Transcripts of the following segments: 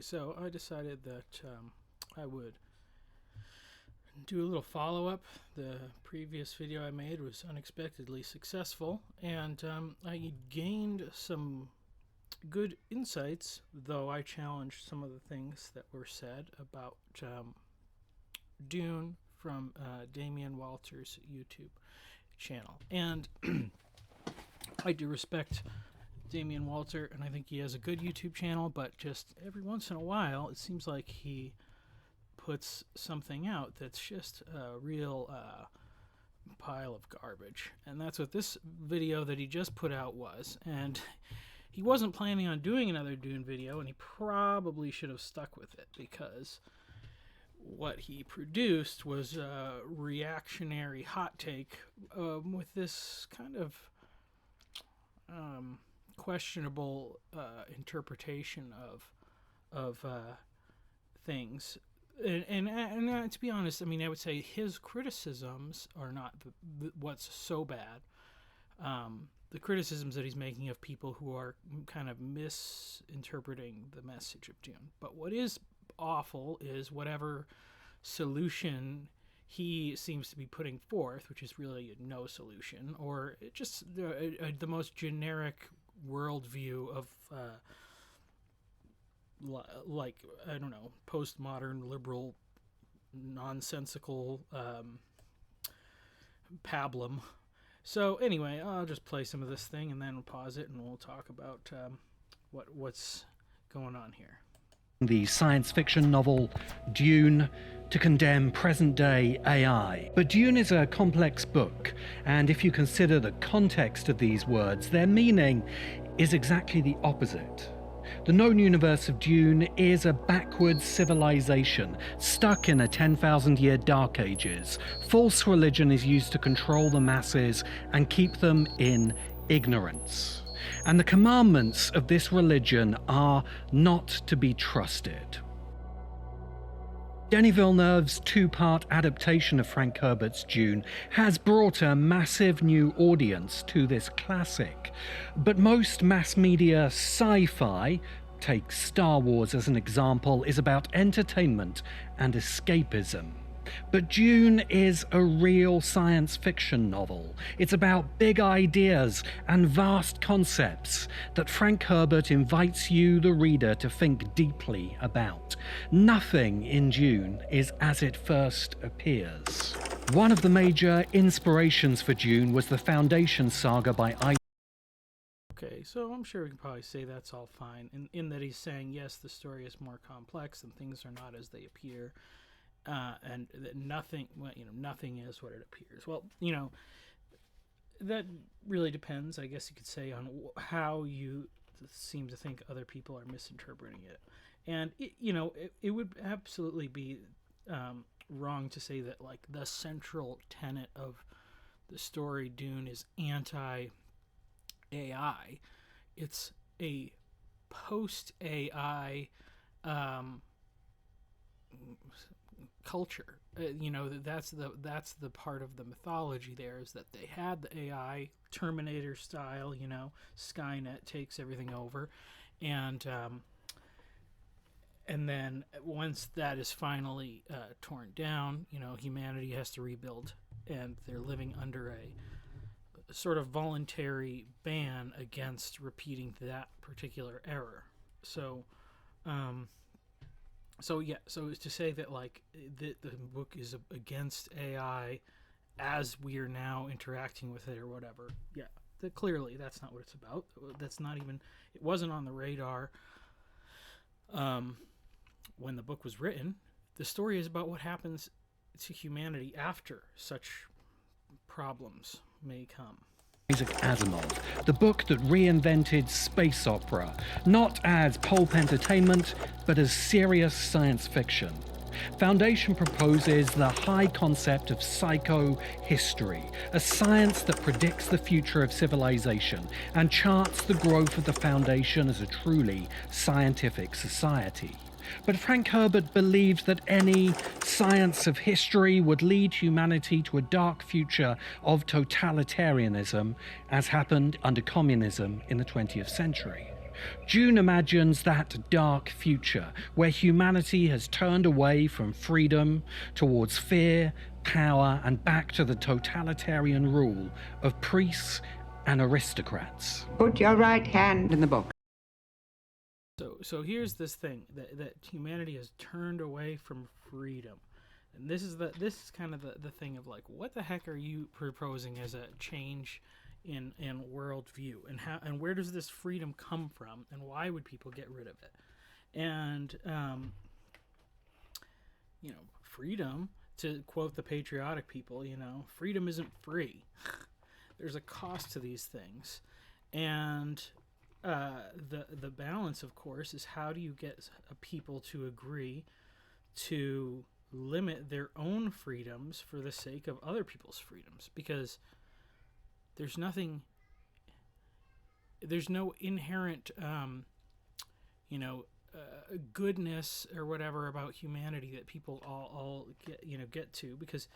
So I decided that I would do a little follow-up. The previous video I made was unexpectedly successful, and I gained some good insights, though I challenged some of the things that were said about Dune from Damian Walter's YouTube channel. And I do respect Damian Walter, and I think he has a good YouTube channel, but just every once in a while, it seems like he puts something out that's just a real pile of garbage. And that's what this video that he just put out was. And he wasn't planning on doing another Dune video, and he probably should have stuck with it, because what he produced was a reactionary hot take with this kind of questionable interpretation of things. And to be honest, I mean, I would say his criticisms are not what's so bad. The criticisms that he's making of people who are kind of misinterpreting the message of Dune. But what is awful is whatever solution he seems to be putting forth, which is really no solution, or just the most generic worldview of like, I don't know, postmodern liberal nonsensical pablum. So anyway, I'll just play some of this thing and then we'll pause it and we'll talk about what's going on here. The science fiction novel Dune to condemn present-day AI. But Dune is a complex book, and if you consider the context of these words, their meaning is exactly the opposite. The known universe of Dune is a backward civilization stuck in a 10,000-year dark ages. False religion is used to control the masses and keep them in ignorance. And the commandments of this religion are not to be trusted. Denis Villeneuve's two-part adaptation of Frank Herbert's Dune has brought a massive new audience to this classic. But most mass media sci-fi, take Star Wars as an example, is about entertainment and escapism. But Dune is a real science fiction novel. It's about big ideas and vast concepts that Frank Herbert invites you, the reader, to think deeply about. Nothing in Dune is as it first appears. One of the major inspirations for Dune was the Foundation saga by Okay, so I'm sure we can probably say that's all fine, in that he's saying, yes, the story is more complex and things are not as they appear. And that nothing, well, nothing is what it appears. Well, that really depends, I guess you could say, on how you seem to think other people are misinterpreting it. And it would absolutely be wrong to say that, like, the central tenet of the story Dune is anti-AI. It's a post-AI culture. That's the part of the mythology there, is that they had the AI Terminator style, Skynet takes everything over, and then once that is finally torn down, humanity has to rebuild, and they're living under a sort of voluntary ban against repeating that particular error. So so to say that, like, the book is against AI as we are now interacting with it or whatever, clearly that's not what it's about. That's not even, it wasn't on the radar when the book was written. The story is about what happens to humanity after such problems may come. Isaac Asimov, the book that reinvented space opera, not as pulp entertainment, but as serious science fiction. Foundation proposes the high concept of psychohistory, a science that predicts the future of civilization and charts the growth of the Foundation as a truly scientific society. But Frank Herbert believed that any science of history would lead humanity to a dark future of totalitarianism, as happened under communism in the 20th century. Dune imagines that dark future where humanity has turned away from freedom towards fear, power, and back to the totalitarian rule of priests and aristocrats. Put your right hand in the book. So here's this thing that humanity has turned away from freedom. And this is kind of the thing of like, what the heck are you proposing as a change in worldview, and where does this freedom come from, and why would people get rid of it? And freedom, to quote the patriotic people, freedom isn't free. There's a cost to these things, and the balance, of course, is how do you get people to agree to limit their own freedoms for the sake of other people's freedoms? Because there's no inherent goodness or whatever about humanity that people all get to, because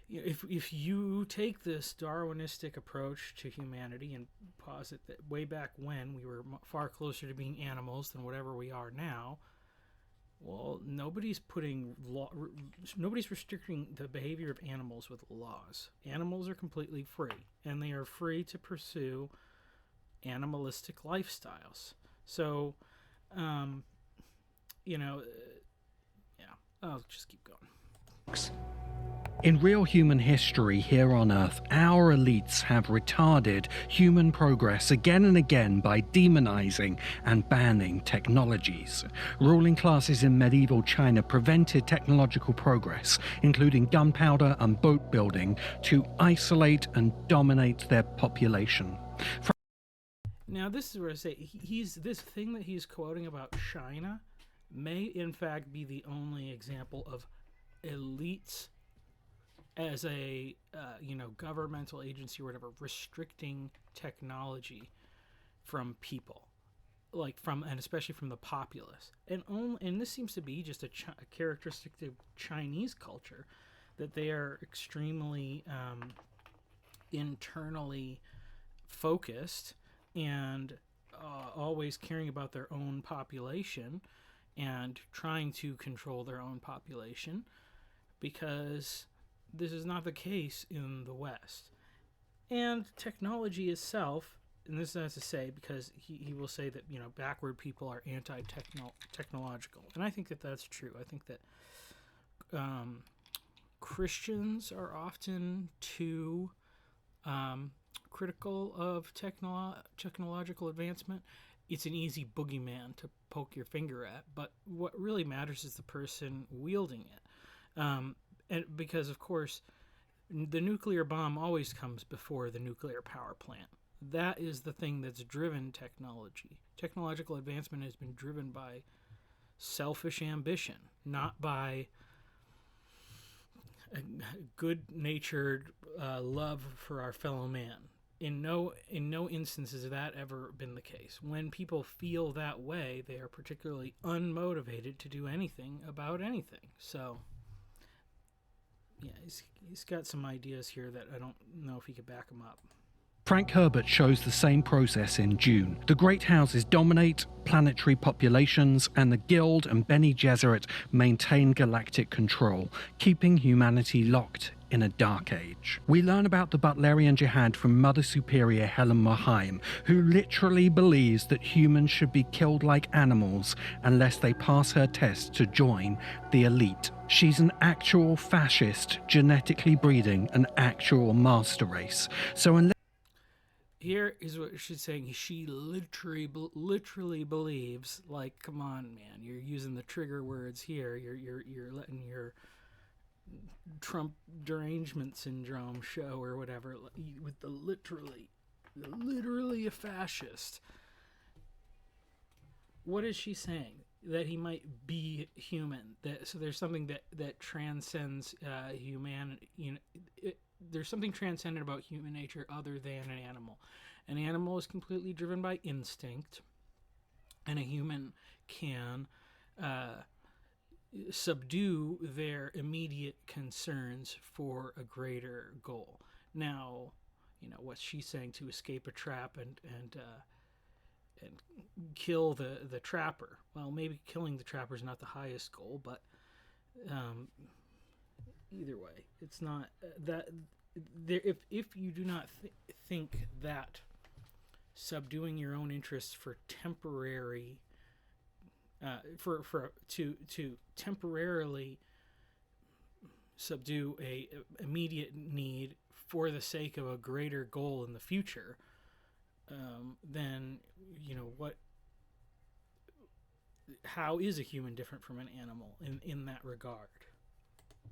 if you take this Darwinistic approach to humanity and posit that way back when we were far closer to being animals than whatever we are now, well, nobody's restricting the behavior of animals with laws. Animals are completely free, and they are free to pursue animalistic lifestyles. So, I'll just keep going. In real human history here on Earth, our elites have retarded human progress again and again by demonizing and banning technologies. Ruling classes in medieval China prevented technological progress, including gunpowder and boat building, to isolate and dominate their population. Now, this is where I say this thing that he's quoting about China may in fact be the only example of elites as a governmental agency or whatever restricting technology from people, and especially from the populace, and this seems to be just a characteristic of Chinese culture, that they are extremely internally focused and always caring about their own population and trying to control their own population, because this is not the case in the West. And technology itself, and this has to say, because he will say that backward people are anti-technological, and I think that that's true. I think that Christians are often too critical of technological advancement. It's an easy boogeyman to poke your finger at, but what really matters is the person wielding it. And because, of course, the nuclear bomb always comes before the nuclear power plant. That is the thing that's driven technology. Technological advancement has been driven by selfish ambition, not by a good-natured love for our fellow man. In no instance has that ever been the case. When people feel that way, they are particularly unmotivated to do anything about anything. So, yeah, he's got some ideas here that I don't know if he could back them up. Frank Herbert shows the same process in Dune. The Great Houses dominate planetary populations, and the Guild and Bene Gesserit maintain galactic control, keeping humanity locked in a dark age. We learn about the Butlerian Jihad from Mother Superior Helen Mohaim, who literally believes that humans should be killed like animals unless they pass her test to join the elite. She's an actual fascist, genetically breeding an actual master race. So unless here is what she's saying. She literally believes, like, come on, man, you're using the trigger words here. You're letting your Trump derangement syndrome show or whatever with the literally a fascist. What is she saying? That he might be human. So there's something that transcends humanity. There's something transcendent about human nature other than an animal. An animal is completely driven by instinct, and a human can subdue their immediate concerns for a greater goal. Now, what she's saying, to escape a trap and and kill the trapper. Well, maybe killing the trapper is not the highest goal, but either way, it's not that. There, if you do not think that subduing your own interests for temporary, to temporarily subdue a immediate need for the sake of a greater goal in the future, then what? How is a human different from an animal in that regard?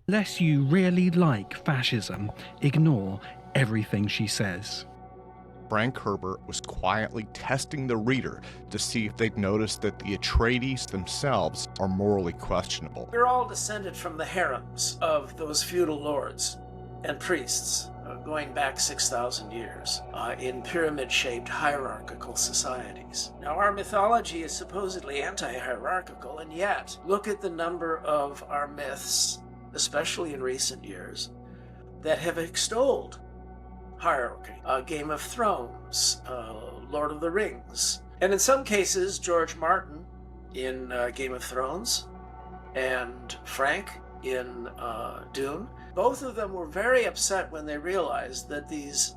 Unless you really like fascism, ignore everything she says. Frank Herbert was quietly testing the reader to see if they'd noticed that the Atreides themselves are morally questionable. We're all descended from the harems of those feudal lords and priests, going back 6,000 years, in pyramid-shaped hierarchical societies. Now, our mythology is supposedly anti-hierarchical, and yet, look at the number of our myths, especially in recent years, that have extolled hierarchy. Game of Thrones, Lord of the Rings, and in some cases, George Martin in Game of Thrones, and Frank in Dune. Both of them were very upset when they realized that these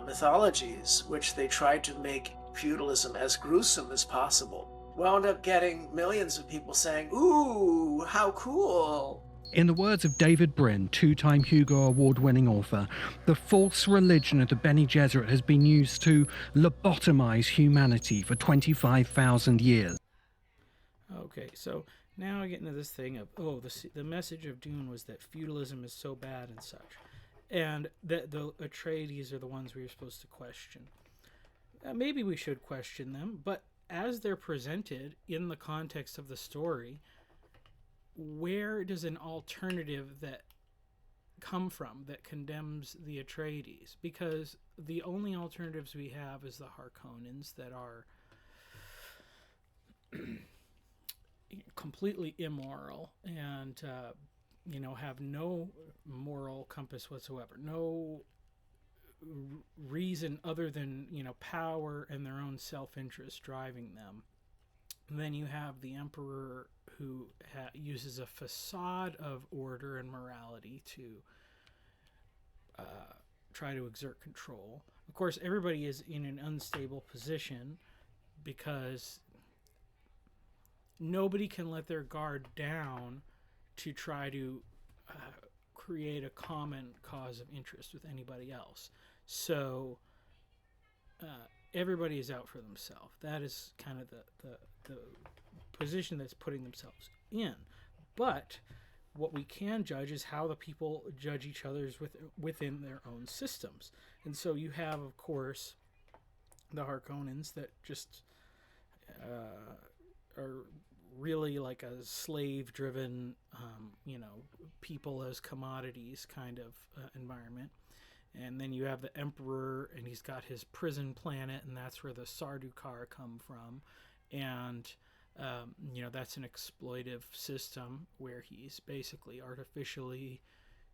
mythologies, which they tried to make feudalism as gruesome as possible, wound up getting millions of people saying, "Ooh, how cool." In the words of David Brin, two-time Hugo Award-winning author, the false religion of the Bene Gesserit has been used to lobotomize humanity for 25,000 years. Okay, so now I get into this thing of, the message of Dune was that feudalism is so bad and such, and that the Atreides are the ones we are supposed to question. Maybe we should question them, but as they're presented in the context of the story, where does an alternative that come from that condemns the Atreides? Because the only alternatives we have is the Harkonnens that are completely immoral and have no moral compass whatsoever, no reason other than power and their own self-interest driving them. And then you have the Emperor, who uses a facade of order and morality to try to exert control. Of course, everybody is in an unstable position because nobody can let their guard down to try to create a common cause of interest with anybody else. So everybody is out for themselves. That is kind of the position that's putting themselves in. But what we can judge is how the people judge each other's within their own systems. And so you have, of course, the Harkonnens that just are really like a slave-driven, people as commodities kind of environment. And then you have the Emperor, and he's got his prison planet, and that's where the Sardaukar come from. And that's an exploitive system where he's basically artificially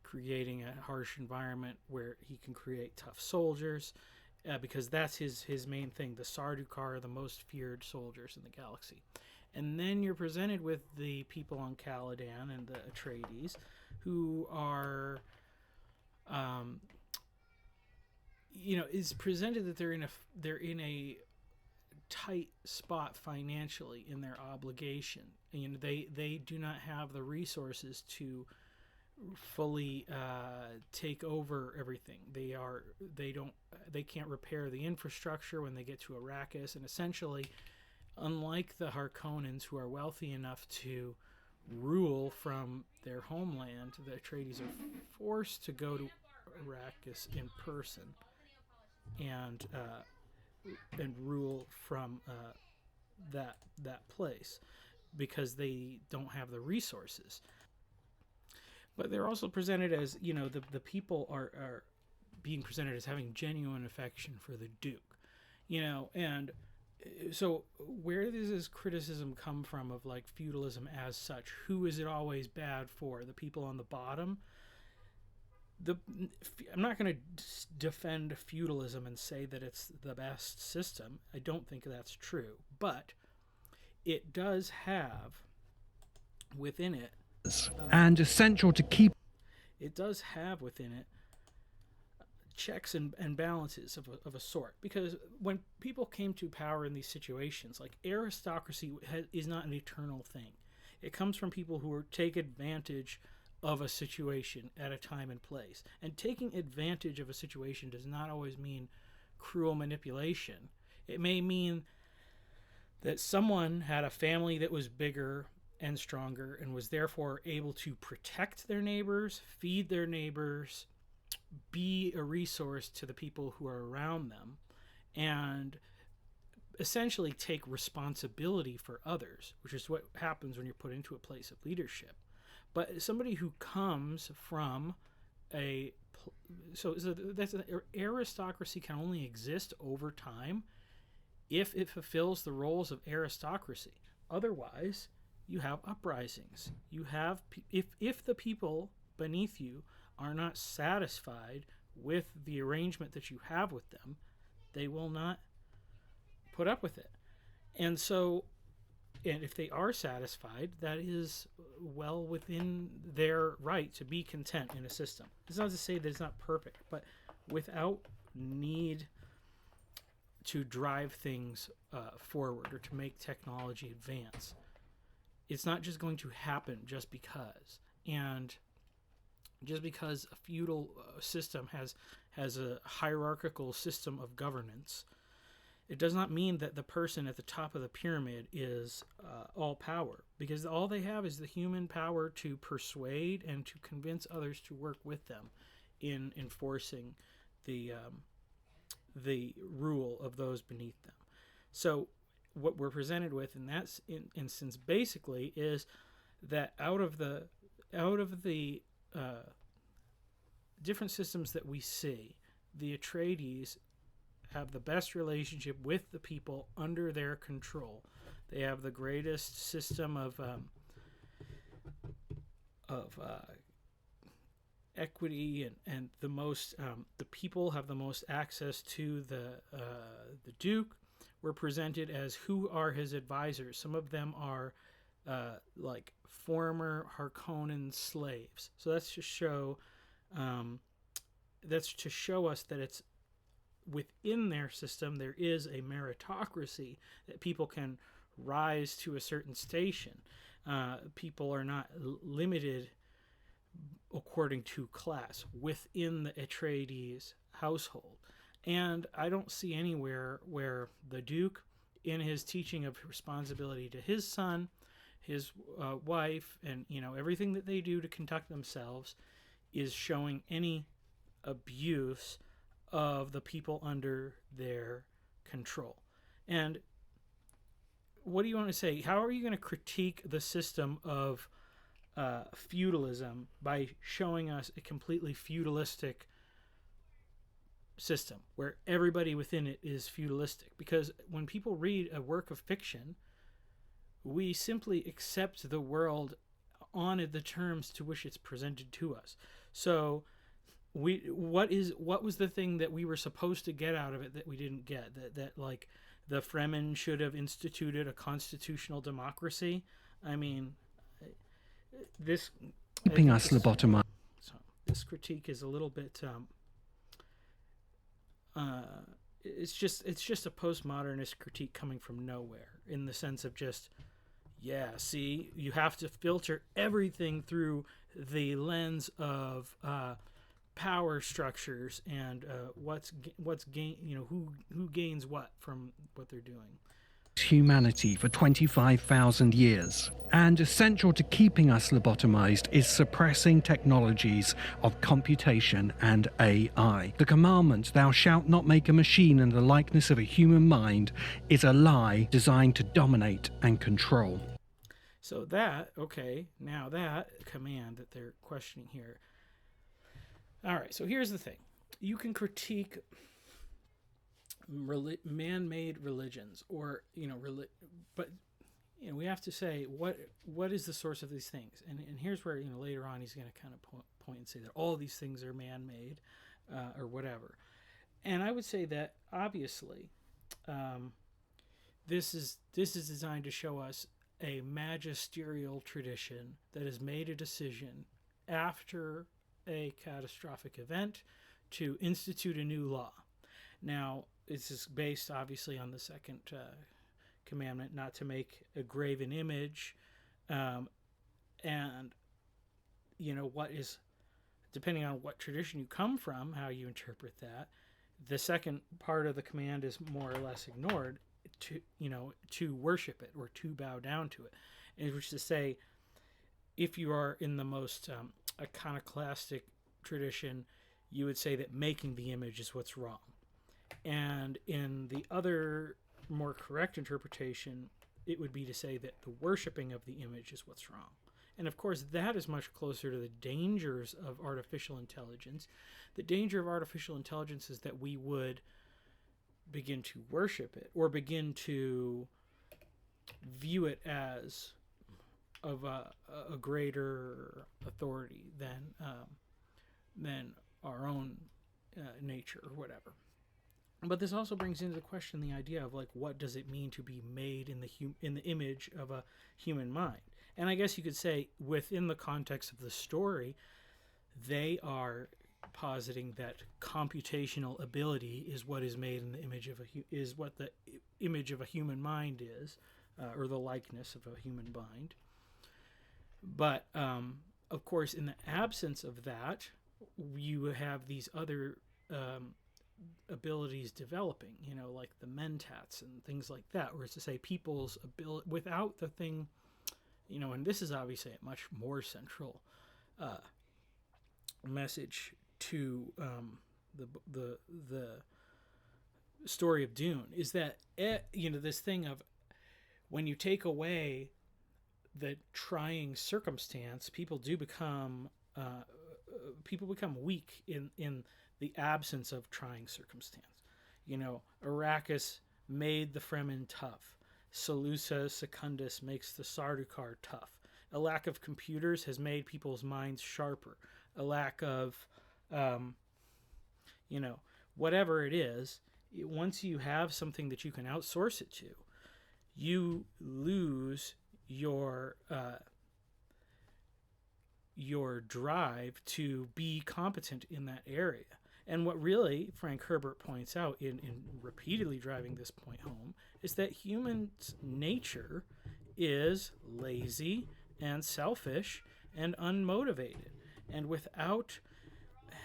creating a harsh environment where he can create tough soldiers, because that's his main thing. The Sardaukar are the most feared soldiers in the galaxy. And then you're presented with the people on Caladan and the Atreides, who are, is presented that they're in a tight spot financially in their obligation. They do not have the resources to fully take over everything. They can't repair the infrastructure when they get to Arrakis, and essentially, unlike the Harkonnens, who are wealthy enough to rule from their homeland, the Atreides are forced to go to Arrakis in person and rule from that place because they don't have the resources. But they're also presented as, the people are being presented as having genuine affection for the Duke, and so where does this criticism come from of like feudalism as such? Who is it always bad for? The people on the bottom? the I'm not going to defend feudalism and say that it's the best system. I don't think that's true, but it does have within it, and essential to keep. it does have within it checks and balances of a sort. Because when people came to power in these situations, like aristocracy is not an eternal thing. It comes from people who take advantage of a situation at a time and place. And taking advantage of a situation does not always mean cruel manipulation. It may mean that someone had a family that was bigger and stronger and was therefore able to protect their neighbors, feed their neighbors, be a resource to the people who are around them, and essentially take responsibility for others, which is what happens when you're put into a place of leadership. But somebody who comes from so that's aristocracy can only exist over time if it fulfills the roles of aristocracy. Otherwise, you have uprisings. You have if the people beneath you are not satisfied with the arrangement that you have with them, they will not put up with it. And so, and if they are satisfied, that is well within their right to be content in a system. It's not to say that it's not perfect, but without need to drive things forward or to make technology advance, it's not just going to happen just because. And just because a feudal system has a hierarchical system of governance, it does not mean that the person at the top of the pyramid is all power, because all they have is the human power to persuade and to convince others to work with them in enforcing the rule of those beneath them. So what we're presented with in that instance basically is that out of the different systems that we see, the Atreides have the best relationship with the people under their control. They have the greatest system of equity and the most the people have the most access to the Duke. We're presented as who are his advisors. Some of them are like former Harkonnen slaves. So that's to show us that it's within their system there is a meritocracy, that people can rise to a certain station. People are not limited according to class within the Atreides household. And I don't see anywhere where the Duke, in his teaching of responsibility to his son, his wife, and everything that they do to conduct themselves, is showing any abuse of the people under their control. And what do you want to say? How are you going to critique the system of feudalism by showing us a completely feudalistic system where everybody within it is feudalistic? Because when people read a work of fiction, we simply accept the world on the terms to which it's presented to us. So what was the thing that we were supposed to get out of it that we didn't get? That like the Fremen should have instituted a constitutional democracy? I mean, this Keeping us lobotomized. So this critique is a little bit it's just a postmodernist critique coming from nowhere, in the sense of just, see, you have to filter everything through the lens of power structures and what's gain, who gains what from what they're doing. Humanity for 25,000 years. And essential to keeping us lobotomized is suppressing technologies of computation and AI. The commandment, thou shalt not make a machine in the likeness of a human mind, is a lie designed to dominate and control. So now that command that they're questioning here. All right, so here's the thing. You can critique man-made religions, or but we have to say what is the source of these things, and here's where later on he's going to kind of point and say that all these things are man-made or whatever. And I would say that obviously this is designed to show us a magisterial tradition that has made a decision after a catastrophic event to institute a new law. Now, this is based obviously on the second commandment, not to make a graven image, and what is, depending on what tradition you come from, how you interpret that. The second part of the command is more or less ignored, to worship it or to bow down to it, and which is to say, if you are in the most iconoclastic tradition, you would say that making the image is what's wrong, and in the other more correct interpretation, it would be to say that the worshiping of the image is what's wrong. And of course, that is much closer to the dangers of artificial intelligence. The danger of artificial intelligence is that we would begin to worship it or begin to view it as of a greater authority than our own nature or whatever. But this also brings into question the idea of, like, what does it mean to be made in the image of a human mind? And I guess you could say, within the context of the story, they are positing that computational ability is what is made in the image of is what the image of a human mind is, or the likeness of a human mind. But of course, in the absence of that, you have these other abilities developing, like the mentats and things like that, where it's to say people's ability without the thing, and this is obviously a much more central message to the story of Dune, is that this thing of when you take away the trying circumstance, people become weak in the absence of trying circumstance. Arrakis made the Fremen tough. Seleucus Secundus makes the Sardaukar tough. A lack of computers has made people's minds sharper. A lack of, whatever it is, once you have something that you can outsource it to, you lose your drive to be competent in that area. And what really Frank Herbert points out in repeatedly driving this point home is that human's nature is lazy and selfish and unmotivated. And without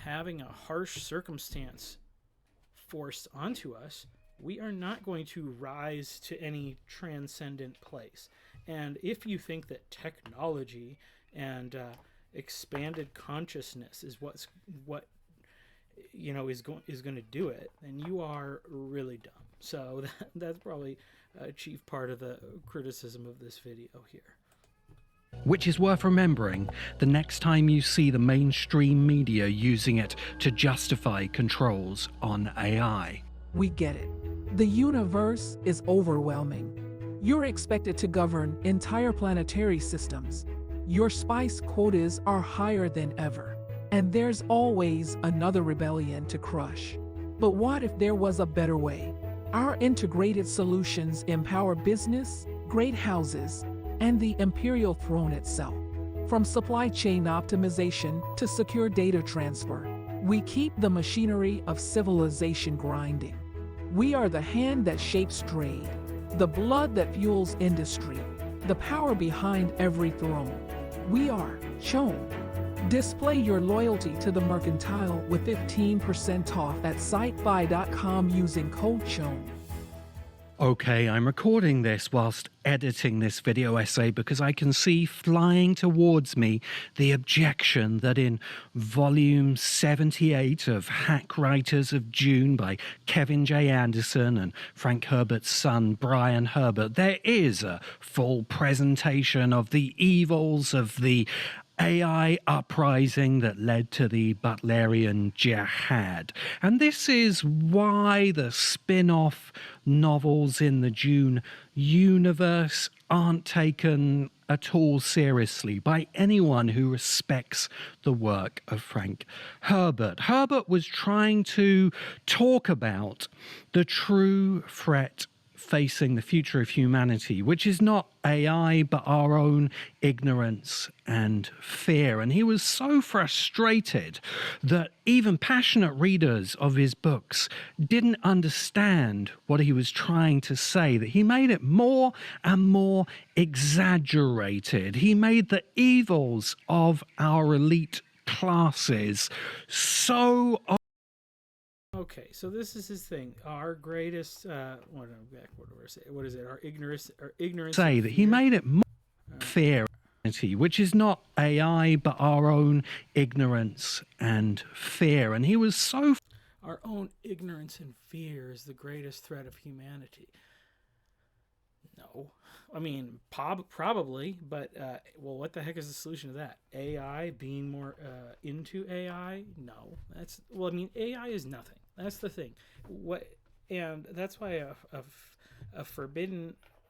having a harsh circumstance forced onto us, we are not going to rise to any transcendent place. And if you think that technology and expanded consciousness is what is going to do it, then you are really dumb. So that's probably a chief part of the criticism of this video here. Which is worth remembering the next time you see the mainstream media using it to justify controls on AI. We get it. The universe is overwhelming. You're expected to govern entire planetary systems. Your spice quotas are higher than ever. And there's always another rebellion to crush. But what if there was a better way? Our integrated solutions empower business, great houses, and the imperial throne itself. From supply chain optimization to secure data transfer, we keep the machinery of civilization grinding. We are the hand that shapes trade, the blood that fuels industry, the power behind every throne. We are Chone. Display your loyalty to the mercantile with 15% off at sitebuy.com using code Chone. Okay, I'm recording this whilst editing this video essay because I can see flying towards me the objection that in volume 78 of Hack Writers of Dune by Kevin J. Anderson and Frank Herbert's son Brian Herbert, there is a full presentation of the evils of the AI uprising that led to the Butlerian Jihad. And this is why the spin-off novels in the Dune universe aren't taken at all seriously by anyone who respects the work of Frank Herbert. Herbert was trying to talk about the true threat facing the future of humanity, which is not AI, but our own ignorance and fear. And he was so frustrated that even passionate readers of his books didn't understand what he was trying to say, that he made it more and more exaggerated. He made the evils of our elite classes so Okay, so this is his thing. Our greatest, what is it? Our ignorance. say and that he fear. made it more fear, which is not AI, but our own ignorance and fear. And he was so Our own ignorance and fear is the greatest threat of humanity. No, I mean probably, but well, what the heck is the solution to that? AI being more into AI? No, that's well. I mean, AI is nothing. That's the thing. And that's why a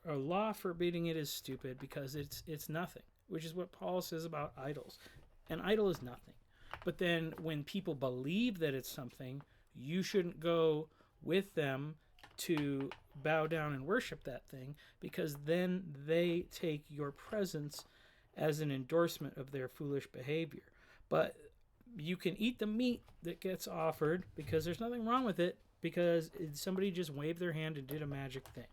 law forbidding it is stupid, because it's nothing. Which is what Paul says about idols. An idol is nothing. But then when people believe that it's something, you shouldn't go with them to bow down and worship that thing, because then they take your presence as an endorsement of their foolish behavior. But you can eat the meat that gets offered, because there's nothing wrong with it, because somebody just waved their hand and did a magic thing.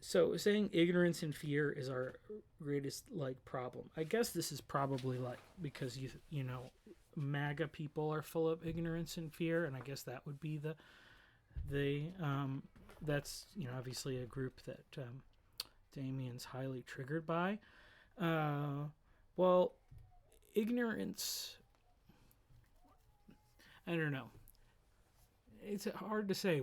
So saying ignorance and fear is our greatest problem. I guess this is probably because you know MAGA people are full of ignorance and fear, and I guess that would be that's obviously a group that Damien's highly triggered by. Well, ignorance, I don't know. It's hard to say.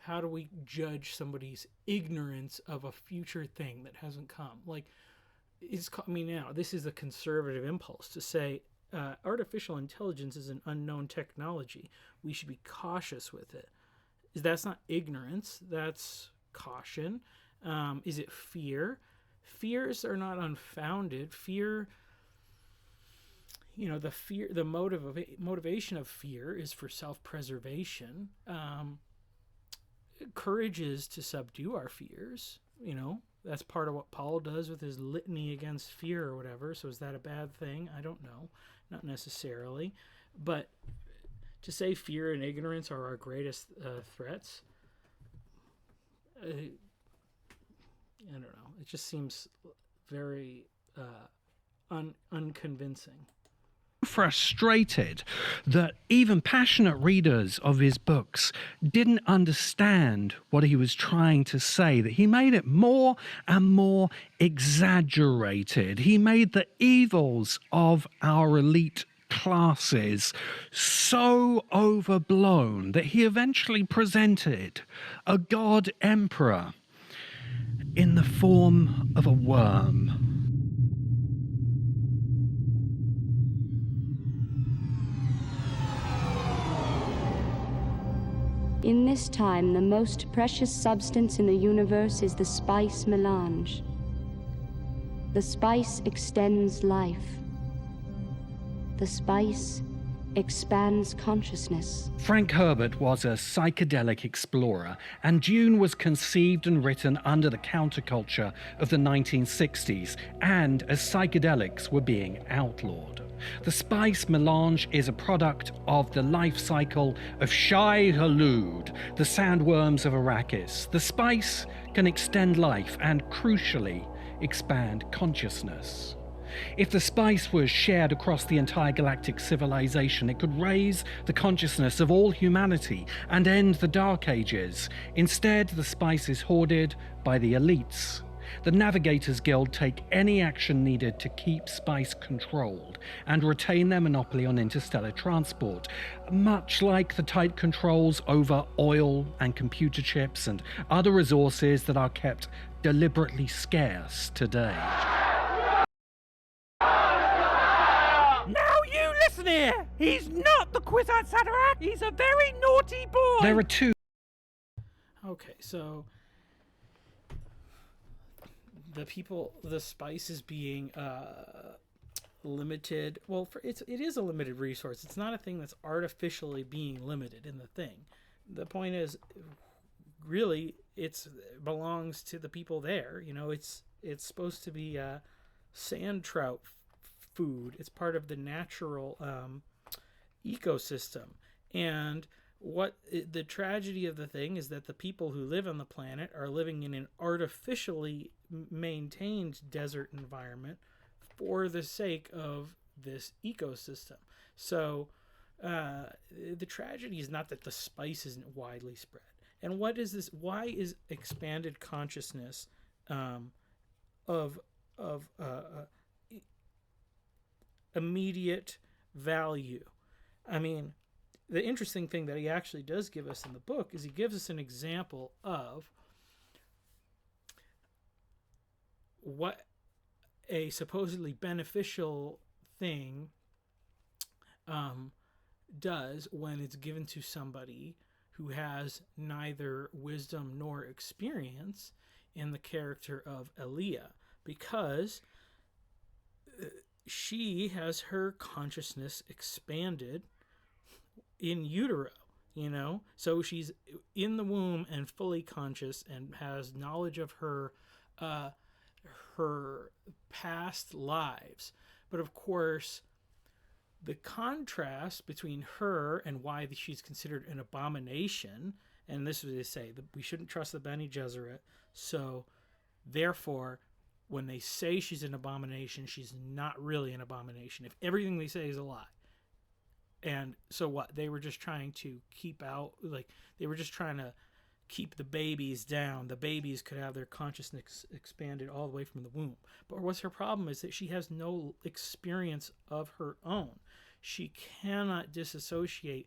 How do we judge somebody's ignorance of a future thing that hasn't come? Now this is a conservative impulse to say artificial intelligence is an unknown technology. We should be cautious with it. That's not ignorance. That's caution. Is it fear? Fears are not unfounded. Fear, the motivation of fear is for self-preservation. Courage is to subdue our fears. That's part of what Paul does with his litany against fear or whatever. So is that a bad thing? I don't know. Not necessarily. But to say fear and ignorance are our greatest threats, I don't know. It just seems very unconvincing. Frustrated that even passionate readers of his books didn't understand what he was trying to say, that he made it more and more exaggerated. He made the evils of our elite classes so overblown that he eventually presented a god emperor in the form of a worm. In this time, the most precious substance in the universe is the spice melange. The spice extends life. The spice expands consciousness. Frank Herbert was a psychedelic explorer, and Dune was conceived and written under the counterculture of the 1960s, and as psychedelics were being outlawed. The spice melange is a product of the life cycle of Shai Hulud, the sandworms of Arrakis. The spice can extend life and, crucially, expand consciousness. If the spice was shared across the entire galactic civilization, it could raise the consciousness of all humanity and end the Dark Ages. Instead, the spice is hoarded by the elites. The Navigators Guild take any action needed to keep spice controlled and retain their monopoly on interstellar transport, much like the tight controls over oil and computer chips and other resources that are kept deliberately scarce today. Now you listen here! He's not the Kwisatz Haderach! He's a very naughty boy! There are two. Okay, so the spice is being limited. Well, it is a limited resource. It's not a thing that's artificially being limited in the thing. The point is, really, it belongs to the people there. It's supposed to be sand trout food. It's part of the natural ecosystem. And the tragedy of the thing is that the people who live on the planet are living in an artificially maintained desert environment for the sake of this ecosystem. So the tragedy is not that the spice isn't widely spread. And what is this? Why is expanded consciousness of immediate value? I mean, the interesting thing that he actually does give us in the book is he gives us an example of what a supposedly beneficial thing does when it's given to somebody who has neither wisdom nor experience, in the character of Aaliyah, because she has her consciousness expanded in utero, so she's in the womb and fully conscious and has knowledge of her past lives. But of course, the contrast between her and why she's considered an abomination, and this is what they say, that we shouldn't trust the Bene Gesserit, so therefore when they say she's an abomination, she's not really an abomination if everything they say is a lie. And so what? They were just trying to keep the babies down. The babies could have their consciousness expanded all the way from the womb. But what's her problem is that she has no experience of her own. She cannot disassociate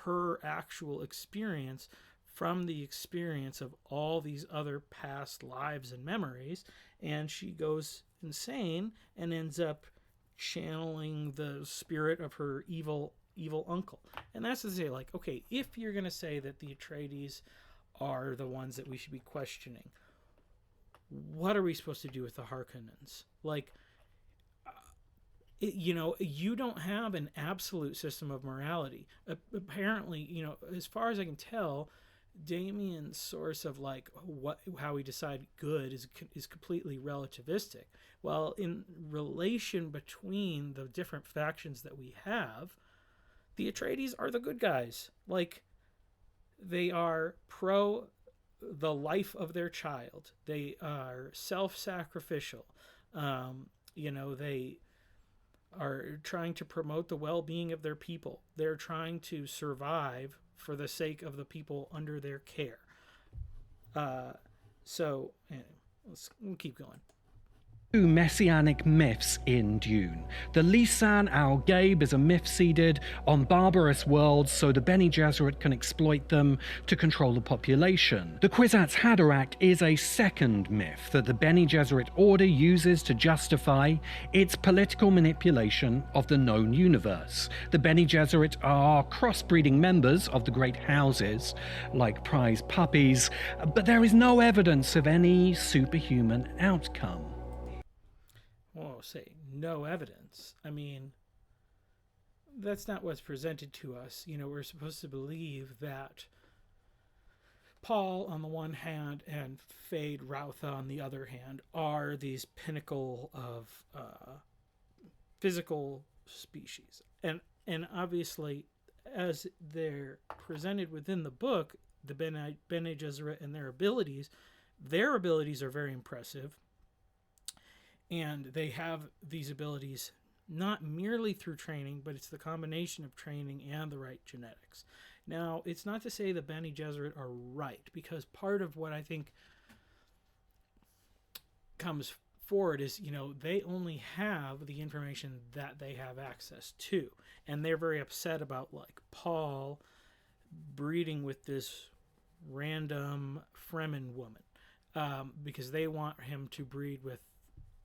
her actual experience from the experience of all these other past lives and memories, and she goes insane and ends up channeling the spirit of her evil uncle. And that's to say, okay, if you're going to say that the Atreides are the ones that we should be questioning, what are we supposed to do with the Harkonnens? You don't have an absolute system of morality. Apparently, as far as I can tell, Damien's source of how we decide good is completely relativistic. Well, in relation between the different factions that we have, the Atreides are the good guys. They are pro the life of their child. They are self-sacrificial. They are trying to promote the well-being of their people. They're trying to survive for the sake of the people under their care. We'll keep going. Two messianic myths in Dune. The Lisan al Gaib is a myth seeded on barbarous worlds so the Bene Gesserit can exploit them to control the population. The Kwisatz Haderach is a second myth that the Bene Gesserit order uses to justify its political manipulation of the known universe. The Bene Gesserit are crossbreeding members of the great houses, like prize puppies, but there is no evidence of any superhuman outcome. Well, say no evidence. I mean, that's not what's presented to us. We're supposed to believe that Paul on the one hand and Fade Rautha on the other hand are these pinnacle of physical species. And obviously, as they're presented within the book, the Bene Gesserit and their abilities are very impressive. And they have these abilities not merely through training, but it's the combination of training and the right genetics. Now, it's not to say the Bene Gesserit are right, because part of what I think comes forward is, they only have the information that they have access to. And they're very upset about, Paul breeding with this random Fremen woman. because they want him to breed with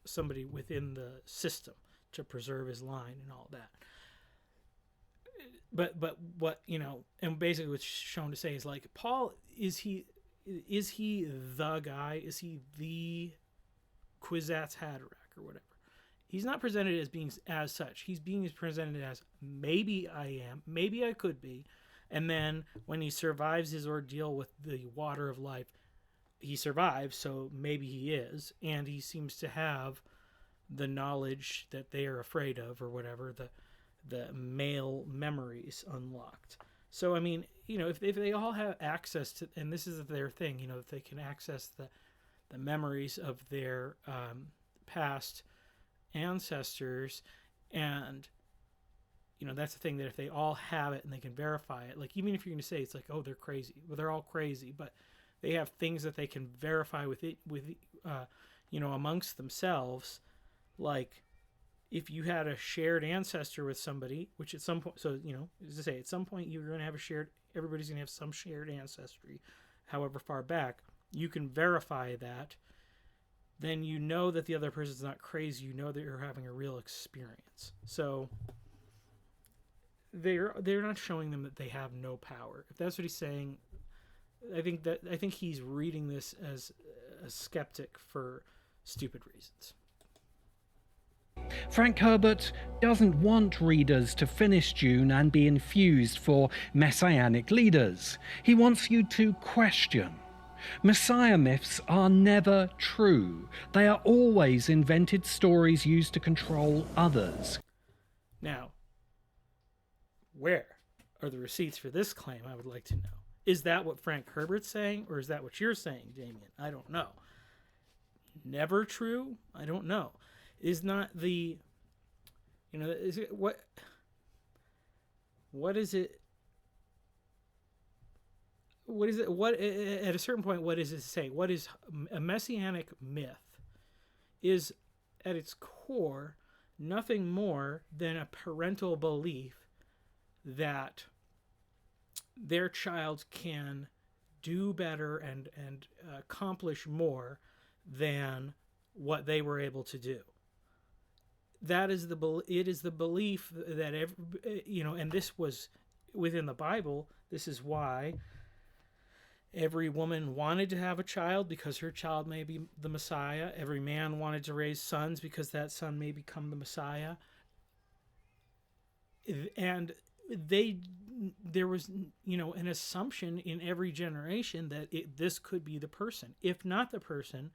somebody within the system to preserve his line and all that. But what, and basically what's shown to say is like, Paul, is he the guy? Is he the Kwisatz Haderach or whatever? He's not presented as being as such. He's being presented as, maybe I am, maybe I could be. And then when he survives his ordeal with the water of life, he survives, so maybe he is. And he seems to have the knowledge that they are afraid of, or whatever, the male memories unlocked. So, I mean, if they all have access to, and this is their thing, if they can access the memories of their past ancestors, and that's the thing, that if they all have it and they can verify it, like, even if you're going to say it's like, oh, they're crazy, well, they're all crazy, but they have things that they can verify with amongst themselves. Like, if you had a shared ancestor with somebody, which at some point, so as I say, at some point you're going to have everybody's going to have some shared ancestry, however far back, you can verify that. Then that the other person's not crazy. That you're having a real experience. So they're not showing them that they have no power. If that's what he's saying, I think he's reading this as a skeptic for stupid reasons. Frank Herbert doesn't want readers to finish Dune and be infused for messianic leaders. He wants you to question. Messiah myths are never true. They are always invented stories used to control others. Now, where are the receipts for this claim, I would like to know. Is that what Frank Herbert's saying, or is that what you're saying, Damien? I don't know. Never true? I don't know. Is not the, is it, what is it? What is it? What, at a certain point, what does it say? What is a messianic myth? Is at its core nothing more than a parental belief that their child can do better and accomplish more than what they were able to do. It is the belief that and this was within the Bible. This is why every woman wanted to have a child, because her child may be the Messiah. Every man wanted to raise sons because that son may become the Messiah. And there was an assumption in every generation that this could be the person. If not the person,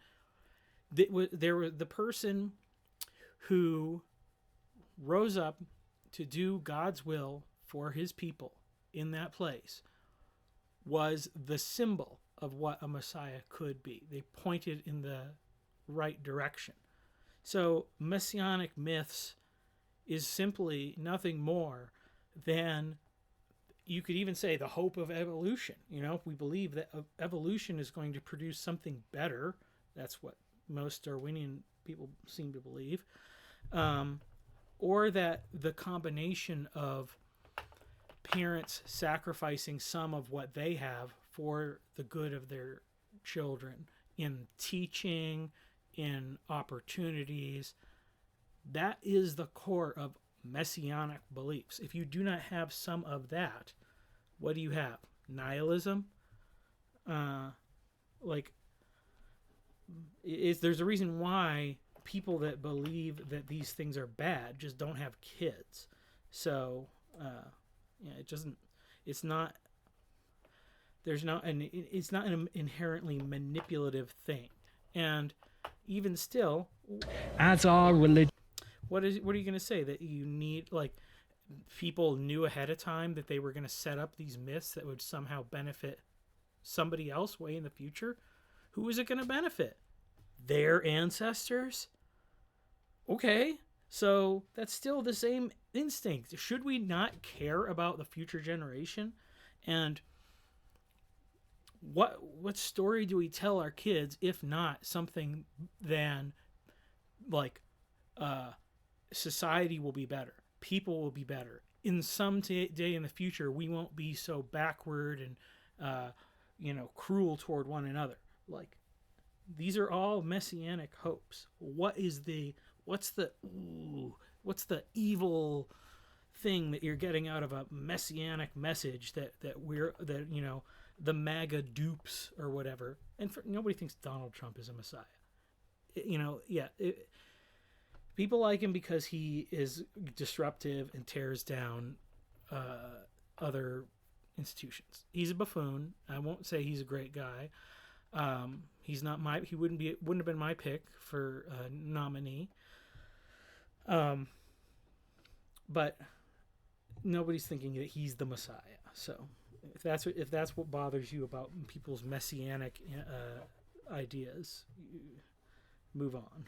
there was the person who rose up to do God's will for his people in that place was the symbol of what a Messiah could be. They pointed in the right direction. So messianic myths is simply nothing more than, you could even say, the hope of evolution. If we believe that evolution is going to produce something better, that's what most Darwinian people seem to believe, or that the combination of parents sacrificing some of what they have for the good of their children in teaching, in opportunities, that is the core of messianic beliefs. If you do not have some of that, what do you have? Nihilism? There's a reason why people that believe that these things are bad just don't have kids. So, it's not an inherently manipulative thing. And even still, as our religion, what are you going to say? That you need, like, people knew ahead of time that they were going to set up these myths that would somehow benefit somebody else way in the future? Who is it going to benefit? Their ancestors? Okay, so that's still the same instinct. Should we not care about the future generation? And what story do we tell our kids, if not something than, like, society will be better, people will be better, in some day in the future we won't be so backward and cruel toward one another? Like, These are all messianic hopes. What's the evil thing that you're getting out of a messianic message that the MAGA dupes or whatever? And nobody thinks Donald Trump is a messiah. People like him because he is disruptive and tears down other institutions. He's a buffoon. I won't say he's a great guy. He wouldn't have been my pick for nominee. But nobody's thinking that he's the Messiah. So if that's what bothers you about people's messianic ideas, move on.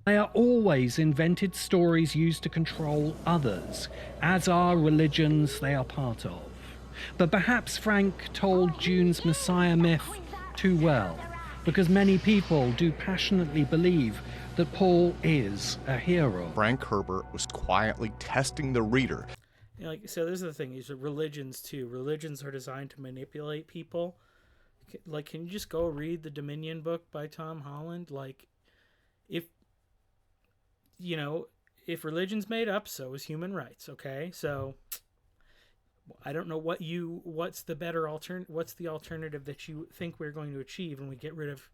They are always invented stories used to control others, as are religions they are part of. But perhaps Frank told Dune's Messiah myth too well, because many people do passionately believe that Paul is a hero. Frank Herbert was quietly testing the reader. So this is the thing, is that religions too. Religions are designed to manipulate people. Like, can you just go read the Dominion book by Tom Holland? Like, if religion's made up, so is human rights, okay? So I don't know what's the better what's the alternative that you think we're going to achieve when we get rid of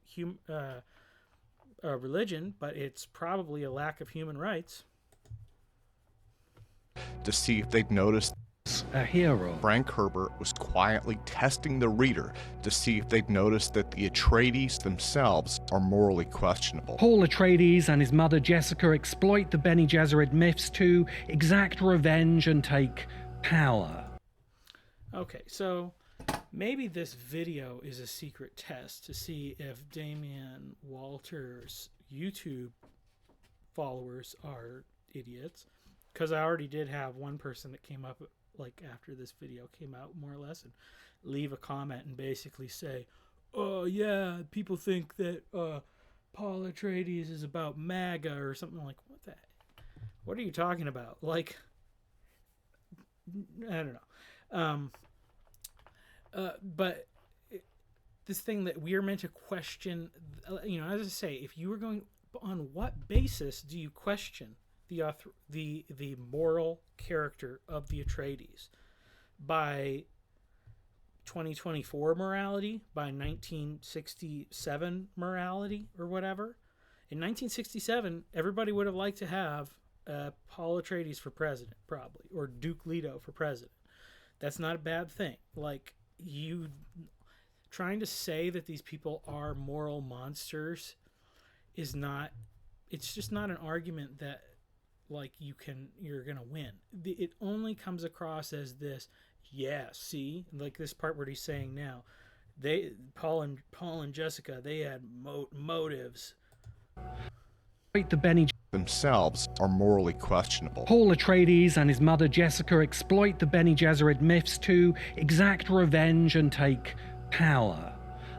religion, but it's probably a lack of human rights. To see if they'd noticed a hero. Frank Herbert was quietly testing the reader to see if they'd noticed that the Atreides themselves are morally questionable. Paul Atreides and his mother Jessica exploit the Bene Gesserit myths to exact revenge and take power. Okay, so maybe this video is a secret test to see if Damian Walter's YouTube followers are idiots. Because I already did have one person that came up after this video came out, more or less, and leave a comment and basically say, oh yeah, people think that Paul Atreides is about MAGA or something. Like, what are you talking about? Like, I don't know. But this thing that we are meant to question, as I say, if you were going, on what basis do you question the moral character of the Atreides? By 2024 morality? By 1967 morality or whatever? In 1967, everybody would have liked to have Paul Atreides for president, probably, or Duke Leto for president. That's not a bad thing. Like, you trying to say that these people are moral monsters is not, it's just not an argument that you're gonna win. It only comes across as this, see, like this part where he's saying now, Paul and Jessica, they had motives. The Bene themselves are morally questionable. Paul Atreides and his mother Jessica exploit the Bene Gesserit myths to exact revenge and take power.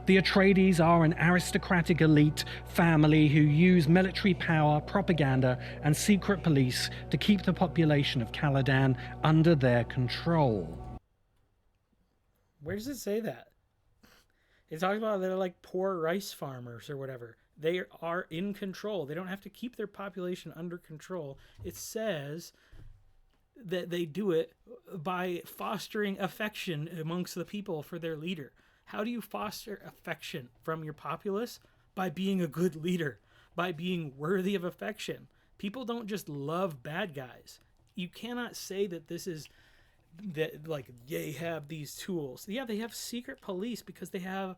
The Atreides are an aristocratic elite family who use military power, propaganda, and secret police to keep the population of Caladan under their control. Where does it say that? It talks about they're like poor rice farmers or whatever. They are in control. They don't have to keep their population under control. It says that they do it by fostering affection amongst the people for their leader. How do you foster affection from your populace? By being a good leader, by being worthy of affection. People don't just love bad guys. You cannot say that this is that, like, they have these tools. Yeah, they have secret police because they have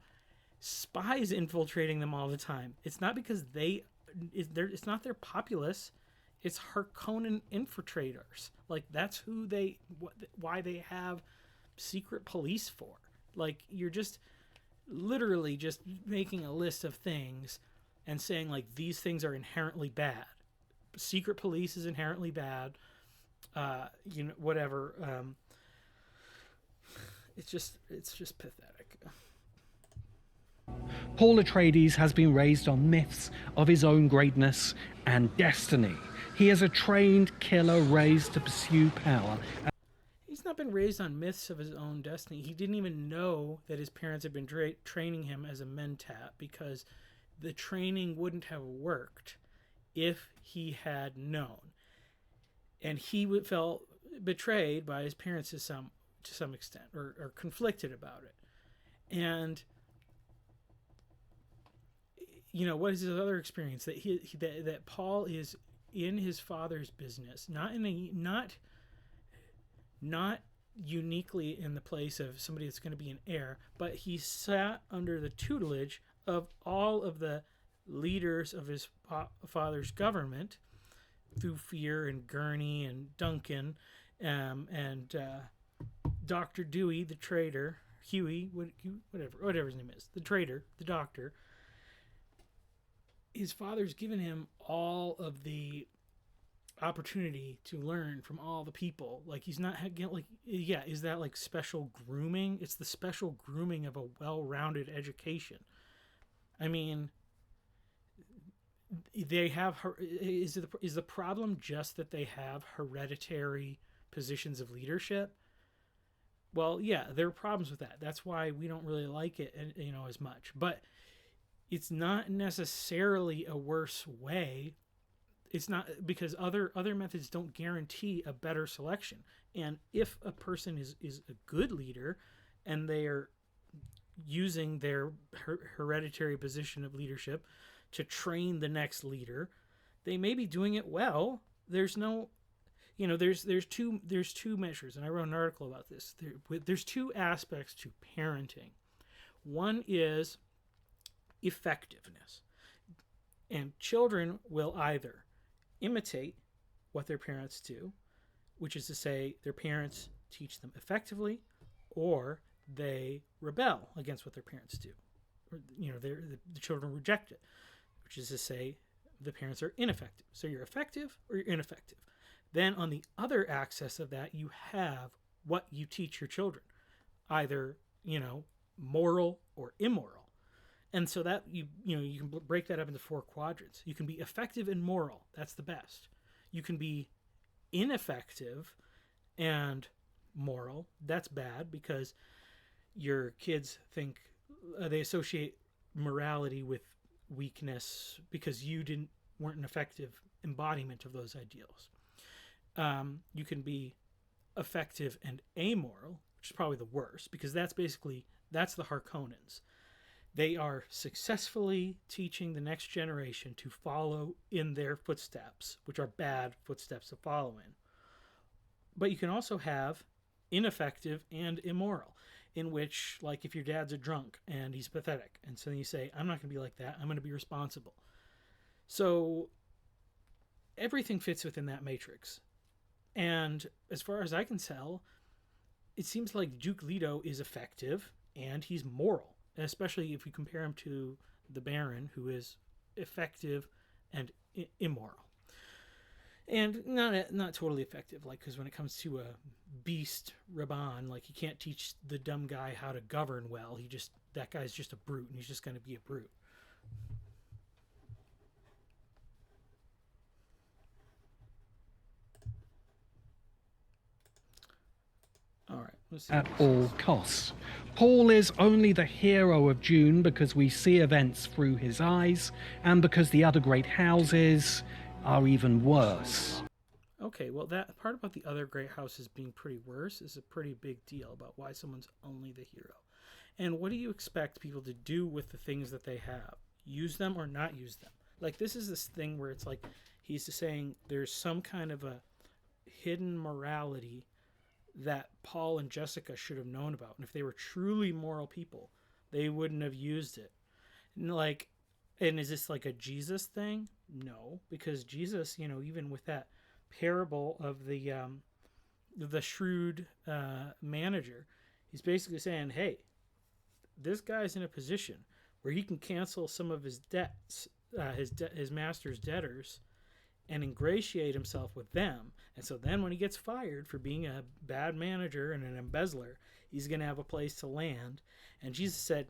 spies infiltrating them all the time. It's not because it's not their populace. It's Harkonnen infiltrators. Like, that's why they have secret police for. Like, you're just literally just making a list of things and saying, like, these things are inherently bad. Secret police is inherently bad. Whatever. It's just pathetic. Paul Atreides has been raised on myths of his own greatness and destiny. He is a trained killer raised to pursue power. He's not been raised on myths of his own destiny. He didn't even know that his parents had been training him as a mentat, because the training wouldn't have worked if he had known. And he felt betrayed by his parents to some extent, or conflicted about it. And what is his other experience? That that Paul is in his father's business, not uniquely in the place of somebody that's going to be an heir, but he sat under the tutelage of all of the leaders of his father's government, through Fear and Gurney and Duncan, and Dr. Dewey, the traitor, Huey, whatever his name is, the traitor, the doctor. His father's given him all of the opportunity to learn from all the people. Like, he's not like, yeah, is that like special grooming? It's the special grooming of a well-rounded education. I mean, they have, is the problem just that they have hereditary positions of leadership? Well, yeah, there are problems with that. That's why we don't really like it, as much. But it's not necessarily a worse way. It's not, because other methods don't guarantee a better selection. And if a person is a good leader, and they are using their hereditary position of leadership to train the next leader, they may be doing it well. There's no, there's two measures, and I wrote an article about this. There's two aspects to parenting. One is effectiveness, and children will either imitate what their parents do, which is to say their parents teach them effectively, or they rebel against what their parents do, or the children reject it, which is to say the parents are ineffective. So you're effective or you're ineffective. Then on the other axis of that, you have what you teach your children, either moral or immoral. And so that you can break that up into 4 quadrants. You can be effective and moral. That's the best. You can be ineffective and moral. That's bad, because your kids think they associate morality with weakness because you weren't an effective embodiment of those ideals. You can be effective and amoral, which is probably the worst, because that's the Harkonnens. They are successfully teaching the next generation to follow in their footsteps, which are bad footsteps to follow in. But you can also have ineffective and immoral, in which, like, if your dad's a drunk and he's pathetic, and so then you say, I'm not going to be like that, I'm going to be responsible. So everything fits within that matrix. And as far as I can tell, it seems like Duke Leto is effective and he's moral, especially if you compare him to the Baron, who is effective and immoral. And not totally effective, like, because when it comes to a beast Raban, like, you can't teach the dumb guy how to govern well. That guy's just a brute, and he's just going to be a brute. All right. Let's see. At all costs. Paul is only the hero of Dune because we see events through his eyes, and because the other great houses are even worse. Okay, well, that part about the other great houses being pretty worse is a pretty big deal about why someone's only the hero. And what do you expect people to do with the things that they have? Use them or not use them? Like, this is this thing where it's like he's just saying there's some kind of a hidden morality that Paul and Jessica should have known about. And if they were truly moral people, they wouldn't have used it. And is this like a Jesus thing? No, because Jesus, even with that parable of the shrewd manager, he's basically saying, hey, this guy's in a position where he can cancel some of his debts, his master's debtors, and ingratiate himself with them. And so then when he gets fired for being a bad manager and an embezzler, he's going to have a place to land. And Jesus said,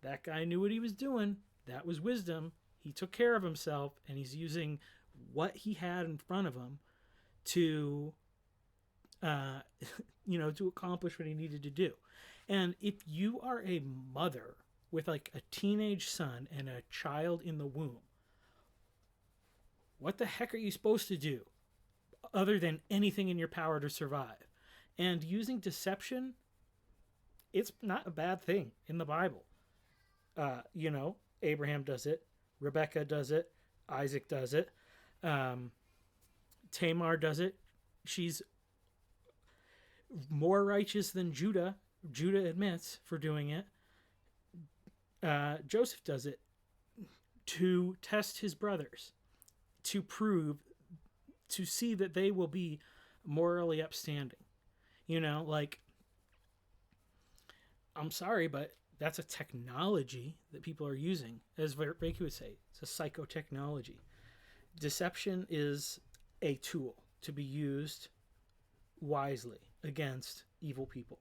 that guy knew what he was doing. That was wisdom. He took care of himself, and he's using what he had in front of him to uh, to accomplish what he needed to do. And if you are a mother with like a teenage son and a child in the womb, what the heck are you supposed to do other than anything in your power to survive? And using deception, it's not a bad thing in the Bible. Abraham does it, Rebecca does it, Isaac does it, Tamar does it. She's more righteous than Judah admits, for doing it. Joseph does it to test his brothers, to see that they will be morally upstanding. I'm sorry, but that's a technology that people are using. As Reiki would say, it's a psychotechnology. Deception is a tool to be used wisely against evil people.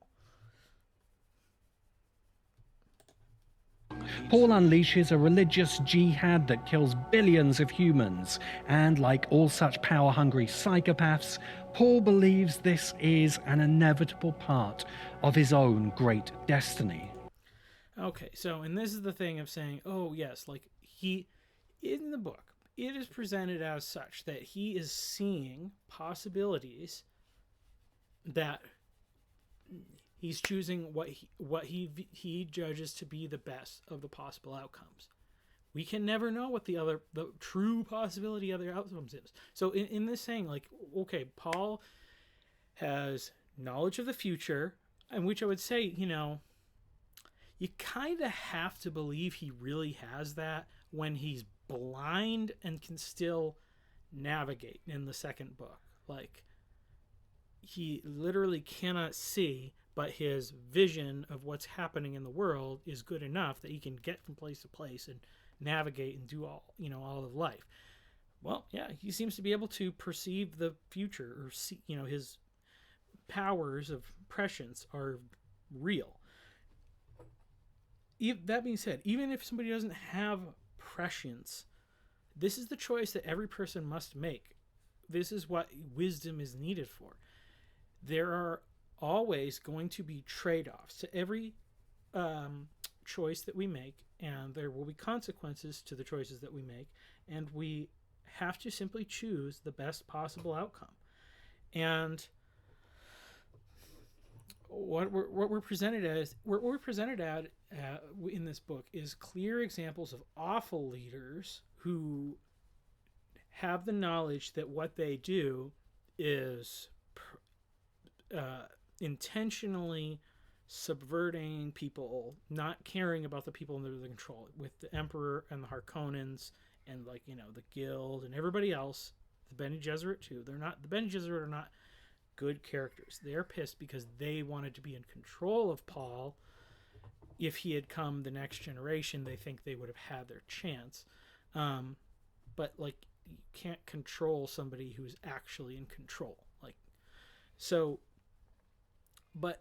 Paul unleashes a religious jihad that kills billions of humans, and like all such power-hungry psychopaths, Paul believes this is an inevitable part of his own great destiny. Okay, and this is the thing of saying, oh yes, like in the book, it is presented as such that he is seeing possibilities that he's choosing what he judges to be the best of the possible outcomes. We can never know what the true possibility of the outcomes is. So in this saying, like, okay, Paul has knowledge of the future, and which I would say, you kind of have to believe he really has that when he's blind and can still navigate in the second book. Like, he literally cannot see, but his vision of what's happening in the world is good enough that he can get from place to place and navigate and do all of life. Well, yeah, he seems to be able to perceive the future, or see, his powers of prescience are real. That being said, even if somebody doesn't have prescience, this is the choice that every person must make. This is what wisdom is needed for. There are always going to be trade-offs to every choice that we make, and there will be consequences to the choices that we make, and we have to simply choose the best possible outcome. And what we're presented at in this book is clear examples of awful leaders who have the knowledge that what they do is intentionally subverting people, not caring about the people under their control, with the Emperor and the Harkonnens and the Guild and everybody else, the Bene Gesserit too. The Bene Gesserit are not good characters. They're pissed because they wanted to be in control of Paul. If he had come the next generation, they think they would have had their chance. But you can't control somebody who's actually in control. But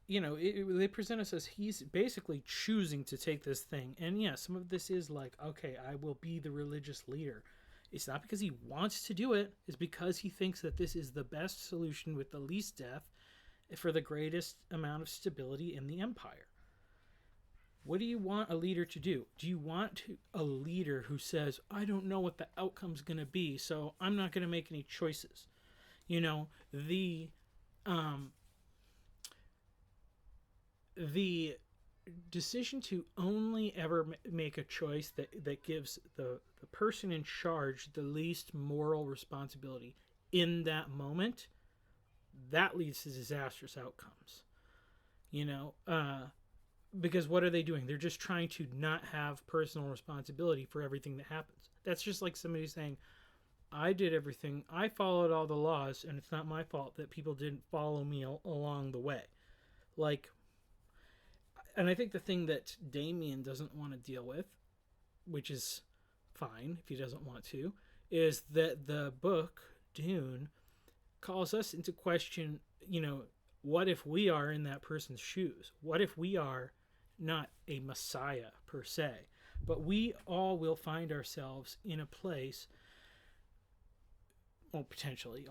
they present us as he's basically choosing to take this thing. And yeah, some of this is like, okay, I will be the religious leader. It's not because he wants to do it. It's because he thinks that this is the best solution with the least death for the greatest amount of stability in the empire. What do you want a leader to do? Do you want a leader who says, I don't know what the outcome's going to be, so I'm not going to make any choices? The decision to only ever make a choice that gives the person in charge the least moral responsibility in that moment, that leads to disastrous outcomes. Because what are they doing? They're just trying to not have personal responsibility for everything that happens. That's just like somebody saying, I did everything, I followed all the laws, and it's not my fault that people didn't follow me along the way. And I think the thing that Damien doesn't want to deal with, which is fine if he doesn't want to, is that the book, Dune, calls us into question, what if we are in that person's shoes? What if we are not a messiah per se, but we all will find ourselves in a place well, potentially,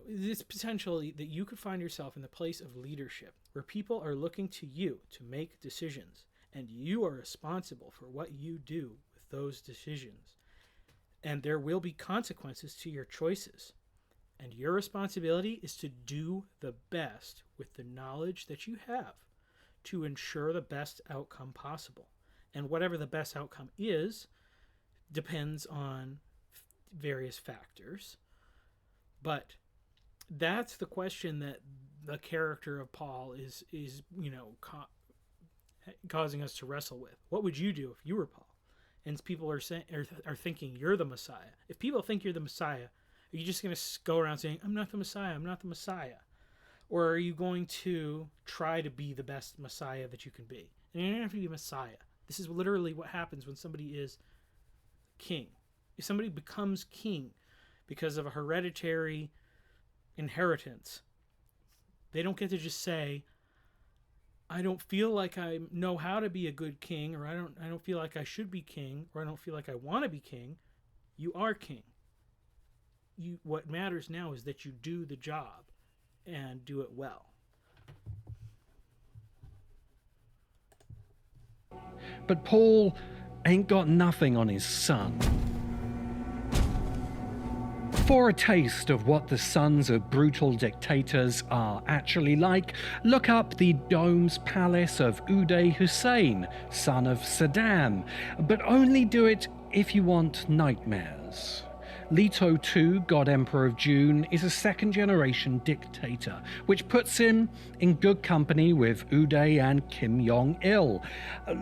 it's potentially that you could find yourself in the place of leadership where people are looking to you to make decisions, and you are responsible for what you do with those decisions. And there will be consequences to your choices. And your responsibility is to do the best with the knowledge that you have to ensure the best outcome possible. And whatever the best outcome is depends on various factors. But that's the question that the character of Paul is causing us to wrestle with. What would you do if you were Paul? And people are saying are thinking you're the Messiah. If people think you're the Messiah, are you just going to go around saying, I'm not the Messiah, I'm not the Messiah? Or are you going to try to be the best Messiah that you can be? And you don't have to be a Messiah. This is literally what happens when somebody is king. If somebody becomes king because of a hereditary inheritance, they don't get to just say, I don't feel like I know how to be a good king, or I don't feel like I should be king, or I don't feel like I want to be king. You are king. What matters now is that you do the job and do it well. But Paul ain't got nothing on his son. For a taste of what the sons of brutal dictators are actually like, look up the dome's palace of Uday Hussein, son of Saddam, but only do it if you want nightmares. Leto II, God Emperor of Dune, is a second-generation dictator, which puts him in good company with Uday and Kim Jong-il.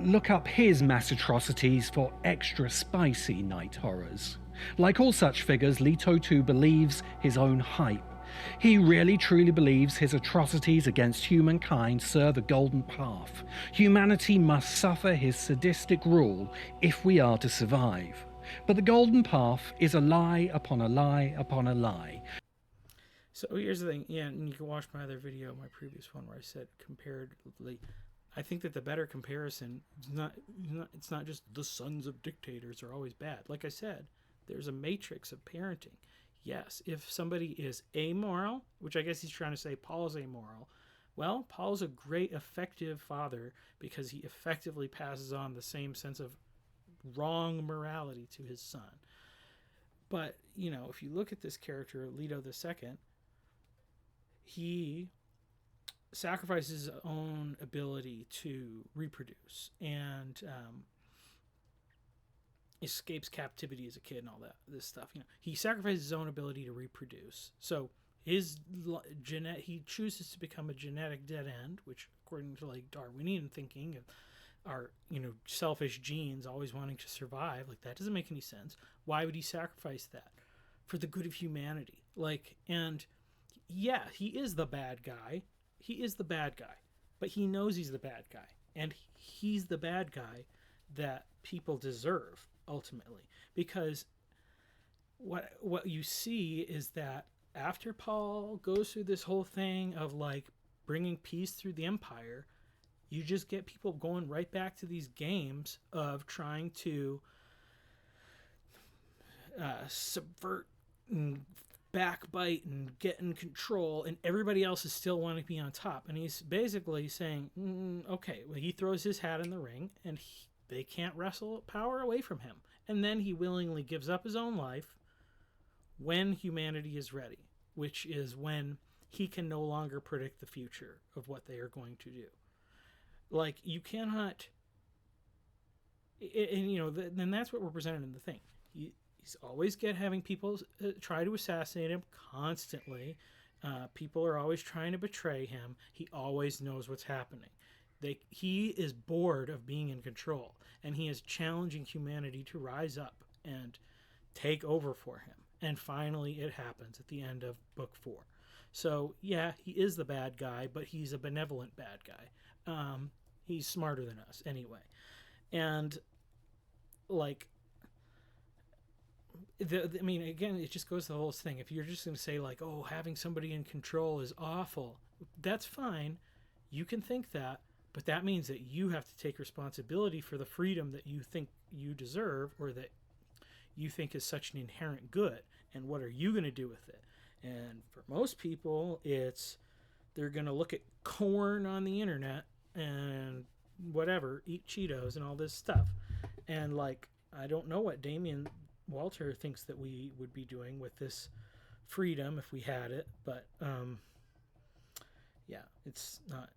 Look up his mass atrocities for extra spicy night horrors. Like all such figures, Leto II believes his own hype. He really truly believes his atrocities against humankind serve a golden path. Humanity must suffer his sadistic rule if we are to survive. But the golden path is a lie upon a lie upon a lie. So here's the thing, and you can watch my other video, my previous one, where I said comparatively, I think that the better comparison is it's not just the sons of dictators are always bad. Like I said, there's a matrix of parenting. Yes, if somebody is amoral, which I guess he's trying to say Paul's amoral, well, Paul's a great effective father because he effectively passes on the same sense of wrong morality to his son. But, if you look at this character, Leto II, he sacrifices his own ability to reproduce and escapes captivity as a kid and all this stuff. He sacrifices his own ability to reproduce. So his he chooses to become a genetic dead end, which according to Darwinian thinking are selfish genes always wanting to survive. That doesn't make any sense. Why would he sacrifice that for the good of humanity? And yeah, he is the bad guy. He is the bad guy, but he knows he's the bad guy, and he's the bad guy that people deserve ultimately, because what you see is that after Paul goes through this whole thing of bringing peace through the empire, you just get people going right back to these games of trying to subvert and backbite and get in control, and everybody else is still wanting to be on top. And he's basically saying, okay, well, he throws his hat in the ring, and they can't wrestle power away from him. And then he willingly gives up his own life when humanity is ready, which is when he can no longer predict the future of what they are going to do. You cannot, and then that's what we're presented in the thing. He's always having people try to assassinate him constantly. People are always trying to betray him. He always knows what's happening. He is bored of being in control, and he is challenging humanity to rise up and take over for him. And finally, it happens at the end of book 4. So yeah, he is the bad guy, but he's a benevolent bad guy. He's smarter than us anyway. And again, it just goes to the whole thing. If you're just going to say having somebody in control is awful, that's fine. You can think that, but that means that you have to take responsibility for the freedom that you think you deserve, or that you think is such an inherent good, and what are you going to do with it? And for most people, they're going to look at corn on the internet and whatever, eat Cheetos and all this stuff. And like, I don't know what Damien Walter thinks that we would be doing with this freedom if we had it, but yeah, it's not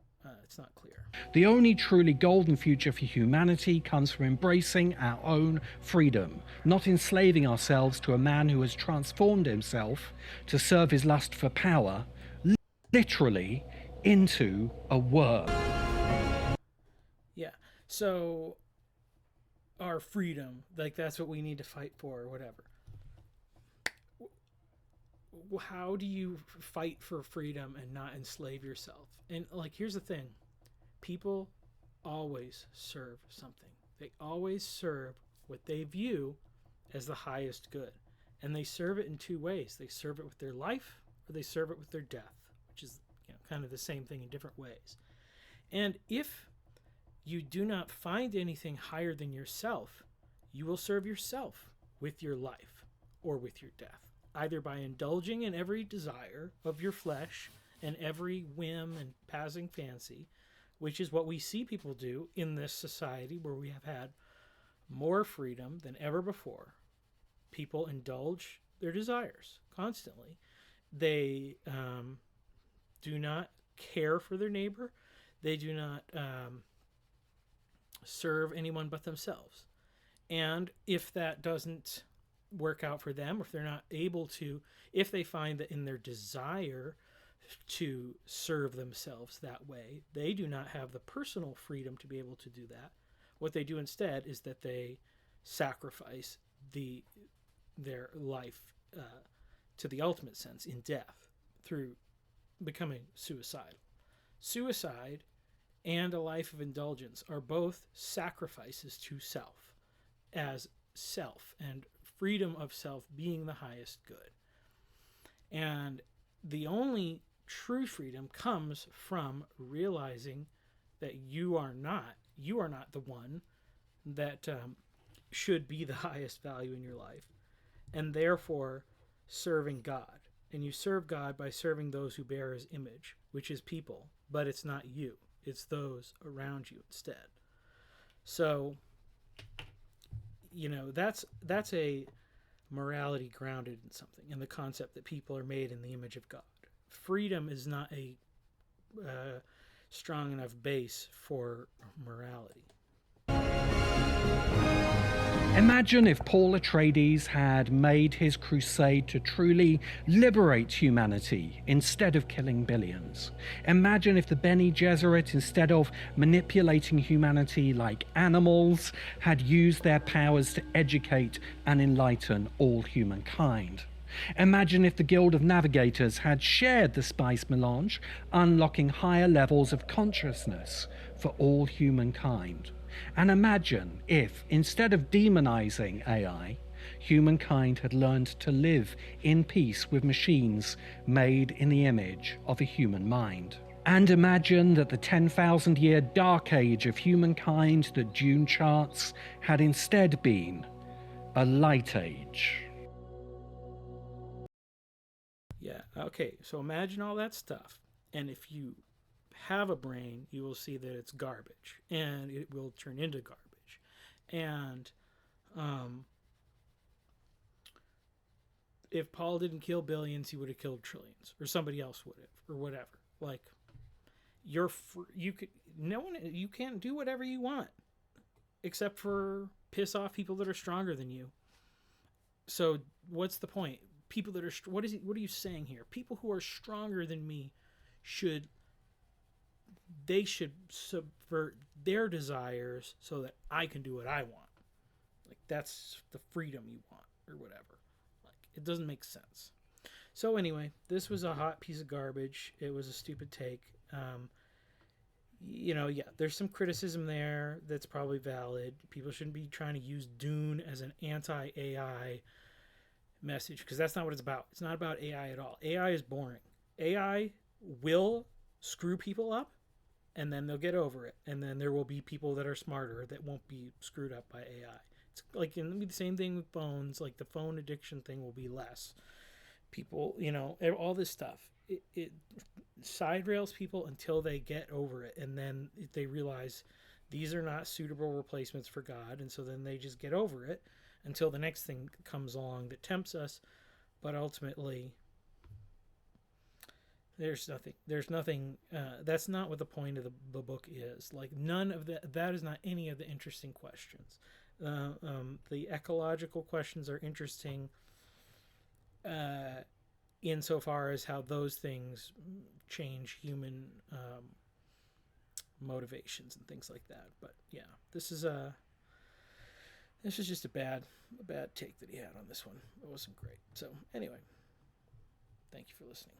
clear. The only truly golden future for humanity comes from embracing our own freedom, not enslaving ourselves to a man who has transformed himself to serve his lust for power, literally into a worm. Yeah, so our freedom, like that's what we need to fight for or whatever. How do you fight for freedom and not enslave yourself? And like, here's the thing. People always serve something. They always serve what they view as the highest good. And they serve it in two ways. They serve it with their life, or they serve it with their death, which is, you know, kind of the same thing in different ways. And if you do not find anything higher than yourself, you will serve yourself with your life or with your death, either by indulging in every desire of your flesh and every whim and passing fancy, which is what we see people do in this society where we have had more freedom than ever before. People indulge their desires constantly. They do not care for their neighbor. They do not serve anyone but themselves. And if that doesn't work out for them, or if they're not able to, if they find that in their desire to serve themselves that way, they do not have the personal freedom to be able to do that. What they do instead is that they sacrifice their life to the ultimate sense in death through becoming suicidal. Suicide and a life of indulgence are both sacrifices to self, as self and freedom of self being the highest good. And the only true freedom comes from realizing that you are not the one that should be the highest value in your life, and therefore serving God. And you serve God by serving those who bear his image, which is people, but it's not you. It's those around you instead. So, you know, that's a morality grounded in something, in the concept that people are made in the image of God. Freedom is not a strong enough base for morality. Imagine if Paul Atreides had made his crusade to truly liberate humanity instead of killing billions. Imagine if the Bene Gesserit, instead of manipulating humanity like animals, had used their powers to educate and enlighten all humankind. Imagine if the Guild of Navigators had shared the spice melange, unlocking higher levels of consciousness for all humankind. And imagine if, instead of demonizing AI, humankind had learned to live in peace with machines made in the image of a human mind. And imagine that the 10,000-year dark age of humankind that Dune charts had instead been a light age. Yeah, okay, so imagine all that stuff. And if you have a brain, you will see that it's garbage, and it will turn into garbage. And if Paul didn't kill billions, he would have killed trillions, or somebody else would have, or whatever. Like, you can't do whatever you want, except for piss off people that are stronger than you. So what's the point? People that are what are you saying here? People who are stronger than me should subvert their desires so that I can do what I want. Like, that's the freedom you want, or whatever. Like, it doesn't make sense. So anyway, this was a hot piece of garbage. It was a stupid take. Yeah, there's some criticism there that's probably valid. People shouldn't be trying to use Dune as an anti-AI message, because that's not what it's about. It's not about AI at all. AI is boring. AI will screw people up, and then they'll get over it, and then there will be people that are smarter that won't be screwed up by AI. It's like it'll be the same thing with phones. Like the phone addiction thing will be less. People, all this stuff. It side rails people until they get over it, and then they realize these are not suitable replacements for God, and so then they just get over it until the next thing comes along that tempts us. But ultimately, there's nothing. That's not what the point of the book is. Like none of that is not any of the interesting questions. The ecological questions are interesting insofar as how those things change human motivations and things like that. But yeah, this is just a bad take that he had on this one. It wasn't great. So anyway, thank you for listening.